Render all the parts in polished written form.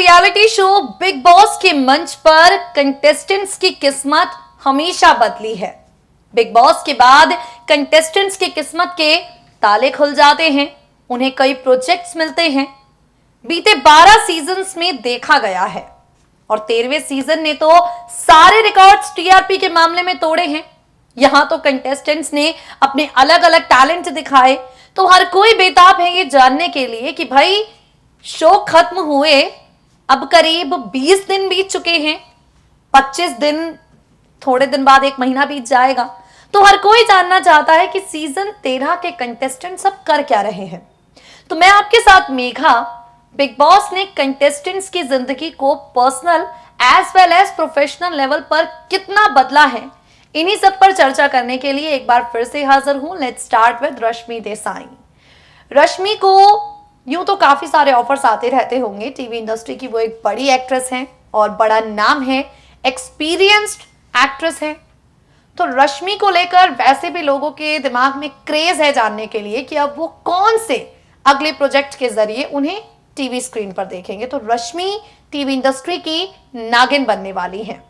Reality show big boss के मंच पर कंटेस्टेंट्स की किस्मत हमेशा बदली है। बिग बॉस के बाद कंटेस्टेंट्स की किस्मत के ताले खुल जाते हैं, उन्हें कई प्रोजेक्ट्स मिलते हैं। बीते 12 सीजन्स में देखा गया है और 13वें सीजन ने तो सारे रिकॉर्ड्स टीआरपी के मामले में तोड़े हैं। यहां तो कंटेस्टेंट्स ने अपने अलग अलग टैलेंट दिखाए, तो हर कोई बेताब है ये जानने के लिए कि भाई शो खत्म हुए अब करीब 20 दिन बीत चुके हैं, 25 दिन, थोड़े दिन बाद 1 महीना बीत जाएगा। तो हर कोई जानना चाहता है कि सीजन 13 के कंटेस्टेंट सब कर क्या रहे हैं। तो मैं आपके साथ मेघा, बिग बॉस ने कंटेस्टेंट्स की जिंदगी को personal as well as professional level पर कितना बदला है, इन्हीं सब पर चर्चा करने के लिए एक बार फिर से हाजिर हूं। Let's start with Rashmi Desai. रश्मि को यूं तो काफी सारे ऑफर्स आते रहते होंगे, टीवी इंडस्ट्री की वो एक बड़ी एक्ट्रेस हैं और बड़ा नाम है, एक्सपीरियंस्ड एक्ट्रेस है। तो रश्मि को लेकर वैसे भी लोगों के दिमाग में क्रेज है जानने के लिए कि अब वो कौन से अगले प्रोजेक्ट के जरिए उन्हें टीवी स्क्रीन पर देखेंगे। तो रश्मि टीवी इंडस्ट्री की नागिन बनने वाली है।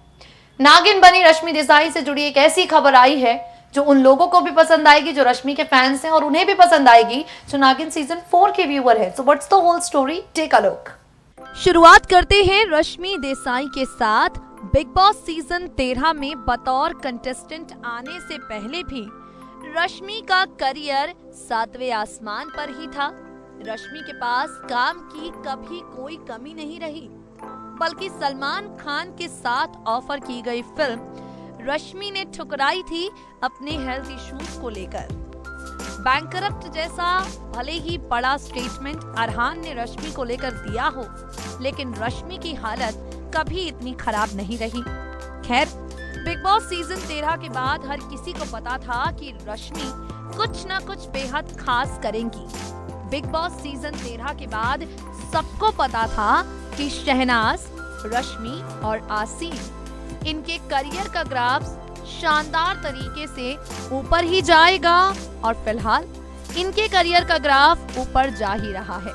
नागिन बनी रश्मि देसाई से जुड़ी एक ऐसी खबर आई है जो उन लोगों को भी पसंद आएगी जो रश्मि के फैंस हैं, और उन्हें भी पसंद आएगी जो नागिन सीजन 4 के व्यूअर है। So what's the whole story, take a look. शुरुआत करते हैं रश्मि देसाई के साथ। बिग बॉस सीजन 13 में बतौर कंटेस्टेंट आने से पहले भी रश्मि का करियर 7वें आसमान पर ही था। रश्मि के पास काम की कभी कोई कमी नहीं रही, बल्कि सलमान खान के साथ ऑफर की गई फिल्म रश्मि ने ठुकराई थी अपने हेल्थ इश्यूज को लेकर। बैंकरप्ट जैसा भले ही बड़ा स्टेटमेंट अरहान ने रश्मि को लेकर दिया हो, लेकिन रश्मि की हालत कभी इतनी खराब नहीं रही। खैर, बिग बॉस सीजन 13 के बाद हर किसी को पता था कि रश्मि कुछ न कुछ बेहद खास करेंगी। बिग बॉस सीजन 13 के बाद सबको पता था कि शहनाज, रश्मि और आसिम, इनके करियर का ग्राफ शानदार तरीके से ऊपर ही जाएगा और फिलहाल इनके करियर का ग्राफ ऊपर जा ही रहा है।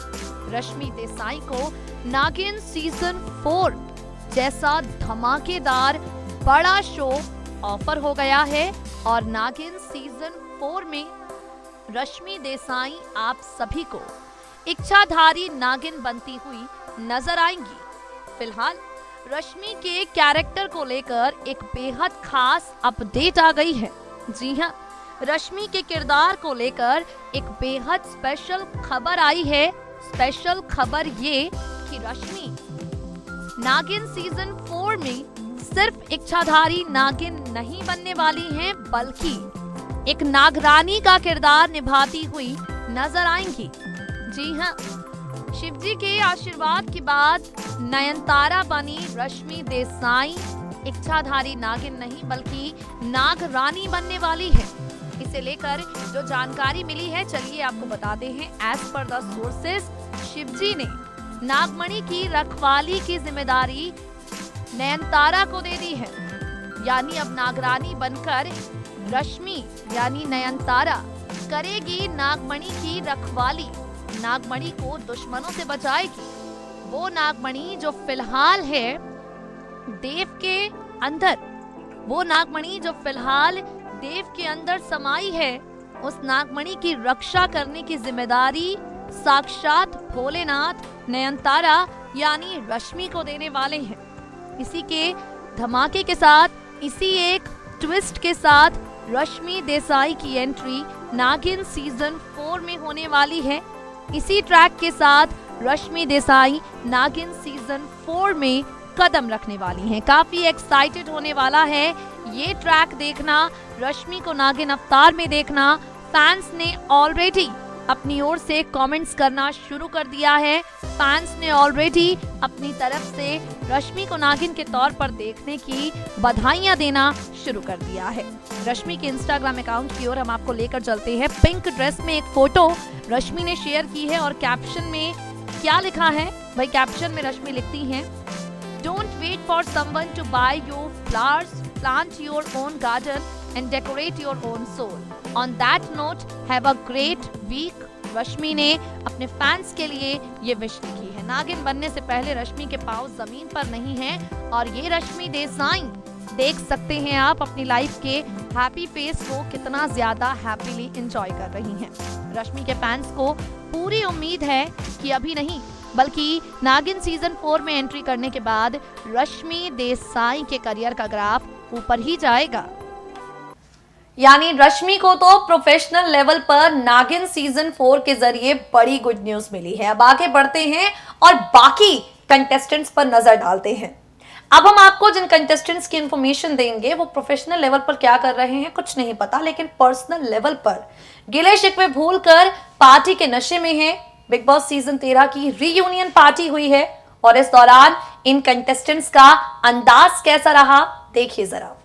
रश्मि देसाई को नागिन सीजन 4 जैसा धमाकेदार बड़ा शो ऑफर हो गया है और नागिन सीजन 4 में रश्मि देसाई आप सभी को इच्छाधारी नागिन बनती हुई नजर आएंगी। फिलहाल रश्मि के कैरेक्टर को लेकर एक बेहद खास अपडेट आ गई है। जी हां, रश्मि के किरदार को लेकर एक बेहद स्पेशल खबर आई है। स्पेशल खबर ये कि रश्मि नागिन सीजन 4 में सिर्फ इच्छाधारी नागिन नहीं बनने वाली हैं, बल्कि एक नागरानी का किरदार निभाती हुई नजर आएंगी। जी हां, शिवजी के आशीर्वाद के बाद नयनतारा बनी रश्मि देसाई इच्छाधारी नागिन नहीं बल्कि नागरानी बनने वाली है। इसे लेकर जो जानकारी मिली है, चलिए आपको बताते हैं। As per the sources, Shivji ने नागमणि की रखवाली की जिम्मेदारी नयनतारा को दे दी है। यानी अब नागरानी बनकर रश्मि यानी नयनतारा करेगी नागमणि की रखवाली, नागमणि को दुश्मनों से बचाएगी। वो नागमणि जो फिलहाल है देव के अंदर, वो नागमणि जो फिलहाल देव के अंदर समाई है, उस नागमणि की रक्षा करने की जिम्मेदारी साक्षात भोलेनाथ नयनतारा यानी रश्मि को देने वाले हैं। इसी के धमाके के साथ, इसी एक ट्विस्ट के साथ रश्मि देसाई की एंट्री नागिन सीजन 4 में होने वाली है। इसी ट्रैक के साथ रश्मि देसाई नागिन सीजन 4 में कदम रखने वाली हैं। काफी एक्साइटेड होने वाला है ये ट्रैक देखना, रश्मि को नागिन अवतार में देखना। फैंस ने ऑलरेडी अपनी ओर से कमेंट्स करना शुरू कर दिया है। फैंस ने ऑलरेडी अपनी तरफ से रश्मि को नागिन के तौर पर देखने की बधाइयां देना शुरू कर दिया है। रश्मि के इंस्टाग्राम अकाउंट की ओर हम आपको लेकर चलते हैं। पिंक ड्रेस में एक फोटो रश्मि ने शेयर की है और कैप्शन में क्या लिखा है? भाई कैप्शन में रश्मि लिखती हैं, don't wait for someone to buy your flowers, plant your own garden and decorate your own soul. On that note, have a great week. रश्मि ने अपने फैंस के लिए ये विश लिखी है। नागिन बनने से पहले रश्मि के पांव जमीन पर नहीं हैं और ये रश्मि देसाई देख सकते हैं आप अपनी लाइफ के हैप्पी फेस को कितना ज्यादा हैप्पीली एंजॉय कर रही हैं। रश्मि के फैंस को पूरी उम्मीद है कि अभी नहीं बल्कि नागिन सीजन 4 में एंट्री करने के बाद रश्मि देसाई के करियर का ग्राफ ऊपर ही जाएगा। यानी रश्मि को तो प्रोफेशनल लेवल पर नागिन सीजन 4 के जरिए बड़ी गुड न्यूज मिली है। अब आगे बढ़ते हैं और बाकी कंटेस्टेंट्स पर नजर डालते हैं। अब हम आपको जिन कंटेस्टेंट्स की इंफॉर्मेशन देंगे वो प्रोफेशनल लेवल पर क्या कर रहे हैं कुछ नहीं पता, लेकिन पर्सनल लेवल पर गिले शिकवे भूलकर पार्टी के नशे में हैं। बिग बॉस सीजन 13 की रीयूनियन पार्टी हुई है और इस दौरान इन कंटेस्टेंट्स का अंदाज कैसा रहा देखिए जरा।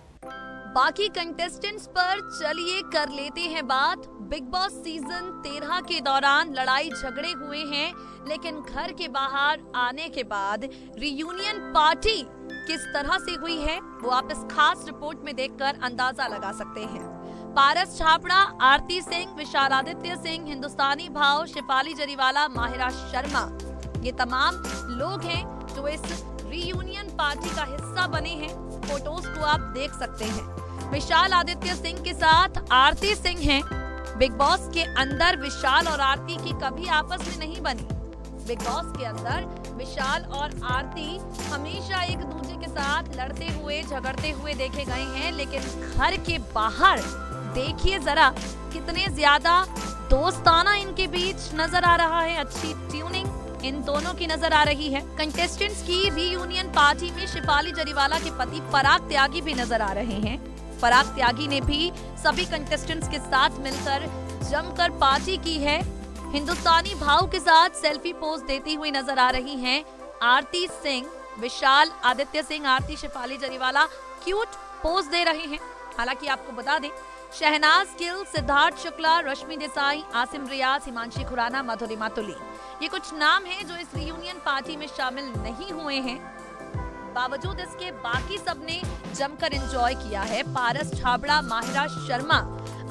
बाकी कंटेस्टेंट्स पर चलिए कर लेते हैं बात। बिग बॉस सीजन 13 के दौरान लड़ाई झगड़े हुए हैं, लेकिन घर के बाहर आने के बाद रियूनियन पार्टी किस तरह से हुई है वो आप इस खास रिपोर्ट में देखकर अंदाजा लगा सकते हैं। पारस छाबड़ा, आरती सिंह, विशालादित्य सिंह, हिंदुस्तानी भाव, शिफाली जरीवाला, माहिरा शर्मा, ये तमाम लोग हैं जो इस रीयूनियन पार्टी का हिस्सा बने हैं। फोटोज को आप देख सकते हैं। विशाल आदित्य सिंह के साथ आरती सिंह हैं। बिग बॉस के अंदर विशाल और आरती की कभी आपस में नहीं बनी। बिग बॉस के अंदर विशाल और आरती हमेशा एक दूसरे के साथ लड़ते हुए झगड़ते हुए देखे गए हैं, लेकिन घर के बाहर देखिए जरा कितने ज्यादा दोस्ताना इनके बीच नजर आ रहा है। अच्छी ट्यूनिंग इन दोनों की नजर आ रही है। कंटेस्टेंट्स की रीयूनियन पार्टी में शिफाली जरीवाला के पति पराग त्यागी भी नजर आ रहे हैं। पराग त्यागी ने भी सभी कंटेस्टेंट्स के साथ मिलकर जमकर पार्टी की है। हिंदुस्तानी भाव के साथ सेल्फी पोज देती हुई नजर आ रही हैं आरती सिंह। विशाल आदित्य सिंह, आरती, शिफाली जरीवाला क्यूट पोज दे रहे हैं। हालांकि आपको बता दें शहनाज गिल, सिद्धार्थ शुक्ला, रश्मि देसाई, आसिम रियाज, हिमांशी खुराना, मधुरिमा तुली, ये कुछ नाम हैं जो इस रियूनियन पार्टी में शामिल नहीं हुए हैं। बावजूद इसके बाकी सबने जमकर एंजॉय किया है। पारस छाबड़ा, माहिरा शर्मा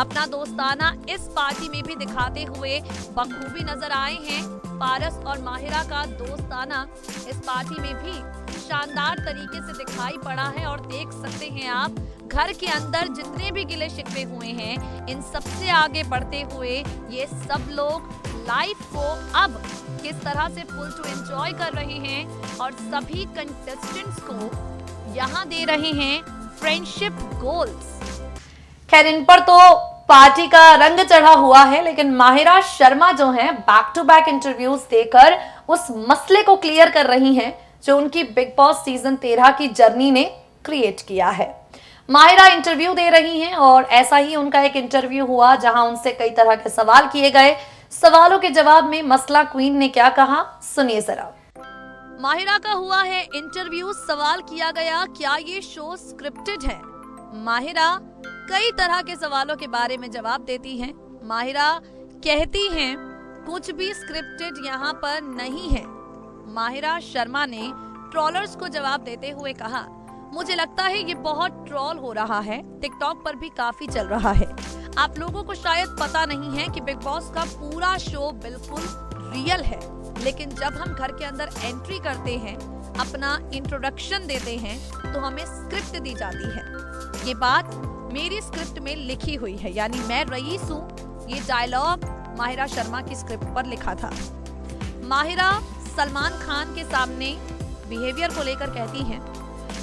अपना दोस्ताना इस पार्टी में भी दिखाते हुए बखूबी नजर आए हैं। पारस और माहिरा का दोस्ताना इस पार्टी में भी शानदार तरीके से दिखाई पड़ा है और देख सकते हैं आप घर के अंदर जितने भी गिले शिकवे हुए हैं इन सबसे आगे बढ़ते हुए ये सब लोग लाइफ को अब किस तरह से फुल टू एंजॉय कर रहे हैं और सभी कंटेस्टेंट्स को यहाँ दे रहे हैं फ्रेंडशिप गोल्स। खैर इन पर तो पार्टी का रंग चढ़ा हुआ है, लेकिन माहिरा शर्मा जो हैं बैक टू बैक इंटरव्यूज देकर उस मसले को क्लियर कर रही हैं जो उनकी बिग बॉस सीजन 13 की जर्नी ने क्रिएट किया है। माहिरा इंटरव्यू दे रही हैं और ऐसा ही उनका एक इंटरव्यू हुआ जहां उनसे कई तरह के सवाल किए गए। सवालों के जवाब में मसला क्वीन ने क्या कहा सुनिए जरा। माहिरा का हुआ है इंटरव्यू, सवाल किया गया क्या ये शो स्क्रिप्टेड है। माहिरा कई तरह के सवालों के बारे में जवाब देती हैं। माहिरा कहती हैं कुछ भी स्क्रिप्टेड यहाँ पर नहीं है। माहिरा शर्मा ने ट्रोलर्स को जवाब देते हुए कहा मुझे लगता है ये बहुत ट्रोल हो रहा है, टिकटॉक पर भी काफी चल रहा है। आप लोगों को शायद पता नहीं है कि बिग बॉस का पूरा शो बिल्कुल रियल है, लेकिन जब हम घर के अंदर एंट्री करते हैं, अपना इंट्रोडक्शन देते हैं तो हमें स्क्रिप्ट दी जाती है। ये बात मेरी स्क्रिप्ट में लिखी हुई है, यानी मैं रईस हूँ। ये डायलॉग माहिरा शर्मा की स्क्रिप्ट पर लिखा था। माहिरा सलमान खान के सामने बिहेवियर को लेकर कहती हैं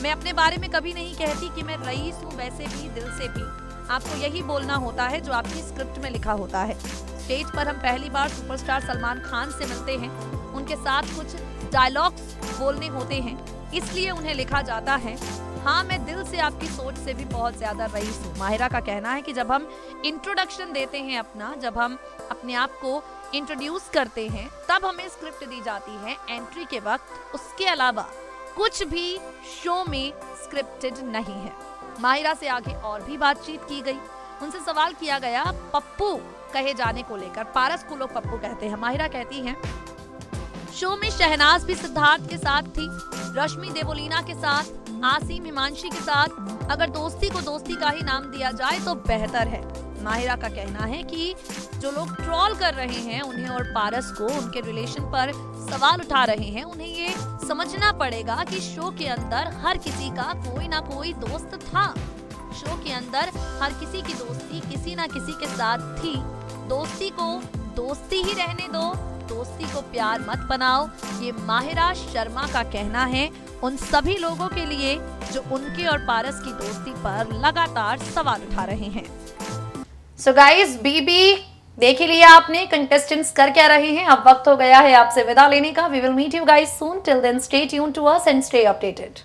मैं अपने बारे में कभी नहीं कहती कि मैं रईस हूँ, वैसे भी दिल से भी आपको यही बोलना होता है जो आपकी स्क्रिप्ट में लिखा होता है। स्टेज पर हम पहली बार सुपरस्टार सलमान खान से मिलते हैं, उनके साथ कुछ डायलॉग्स बोलने होते हैं, इसलिए उन्हें लिखा जाता है। हाँ, मैं दिल से आपकी सोच से भी बहुत ज्यादा रईस हूँ। माहिरा का कहना है कि जब हम इंट्रोडक्शन देते हैं अपना, जब हम अपने आप को इंट्रोड्यूस करते हैं, तब हमें स्क्रिप्ट दी जाती है एंट्री के वक्त। उसके अलावा कुछ भी शो में स्क्रिप्टेड नहीं है। माहिरा से आगे और भी बातचीत की गई। उनसे सवाल किया गया पप्पू कहे जाने को लेकर। पारस को लोग पप्पू कहते हैं। माहिरा कहती हैं शो में शहनाज भी सिद्धार्थ के साथ थी, रश्मि देवोलीना के साथ, आसिम हिमांशी के साथ। अगर दोस्ती को दोस्ती का ही नाम दिया जाए तो बेहतर है। माहिरा का कहना है कि जो लोग ट्रोल कर रहे हैं उन्हें और पारस को उनके रिलेशन पर सवाल उठा रहे हैं, उन्हें ये समझना पड़ेगा कि शो के अंदर हर किसी का कोई ना कोई दोस्त था। शो के अंदर हर किसी की दोस्ती किसी ना किसी के साथ थी। दोस्ती को दोस्ती ही रहने दो, दोस्ती को प्यार मत बनाओ, ये माहिरा शर्मा का कहना है उन सभी लोगों के लिए जो उनके और पारस की दोस्ती पर लगातार सवाल उठा रहे हैं। सो गाइस, बीबी देख ही लिया आपने कंटेस्टेंट्स कर क्या रहे हैं। अब वक्त हो गया है आपसे विदा लेने का। We will meet you guys soon. Till then stay tuned to us and stay updated.